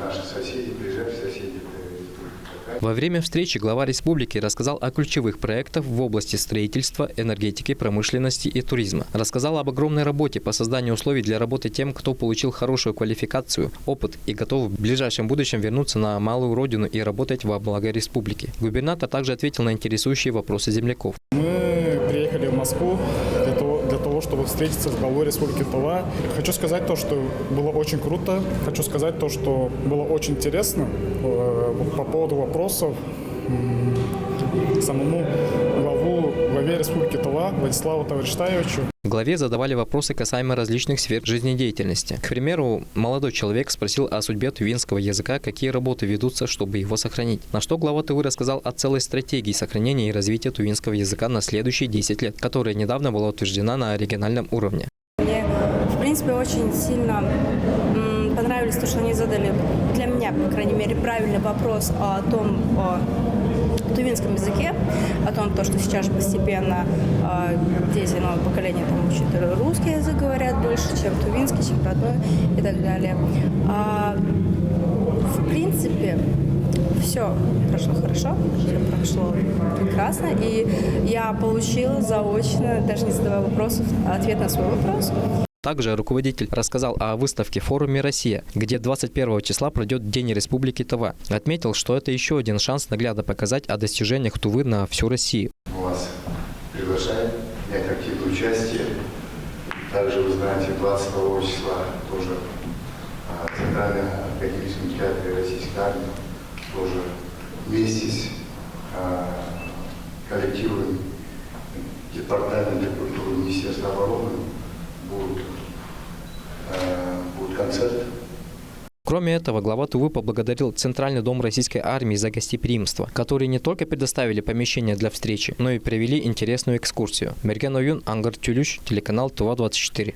наши соседи, ближайшие соседи. Во время встречи глава республики рассказал о ключевых проектах в области строительства, энергетики, промышленности и туризма. Рассказал об огромной работе по созданию условий для работы тем, кто получил хорошую квалификацию, опыт и готов в ближайшем будущем вернуться на малую родину и работать во благо республики. Губернатор также ответил на интересующие вопросы земляков. Мы приехали в Москву для того, чтобы встретиться с главой Республики Тыва. Хочу сказать то, что было очень круто. Хочу сказать то, что было очень интересно по поводу вопросов самому главе Республики Тыва Владиславу Тавриштаевичу. Главе задавали вопросы касаемо различных сфер жизнедеятельности. К примеру, молодой человек спросил о судьбе тувинского языка, какие работы ведутся, чтобы его сохранить. На что глава Тывы рассказал о целой стратегии сохранения и развития тувинского языка на следующие 10 лет, которая недавно была утверждена на региональном уровне. Мне, в принципе, очень сильно понравилось то, что они задали, для меня, по крайней мере, правильный вопрос о тувинском языке, о том, что сейчас постепенно дети нового поколения учат русский язык, говорят больше, чем тувинский, чем родной и так далее. В принципе, все прошло хорошо, все прошло прекрасно, и я получила заочно, даже не задавая вопросов, ответ на свой вопрос. Также руководитель рассказал о выставке в форуме «Россия», где 21 числа пройдет День Республики Тыва. Отметил, что это еще один шанс наглядно показать о достижениях Тувы на всю Россию. Мы вас приглашаем принять активное участие. Также вы знаете, 22 числа тоже в Центральном академическом театре Российской армии тоже вместе с коллективом Департамента культуры Министерства обороны будет концерт. Кроме этого, глава Тувы поблагодарил Центральный дом Российской армии за гостеприимство, которые не только предоставили помещение для встречи, но и провели интересную экскурсию. Мерген Оюн, Ангар Тюлюш, телеканал Тува-24.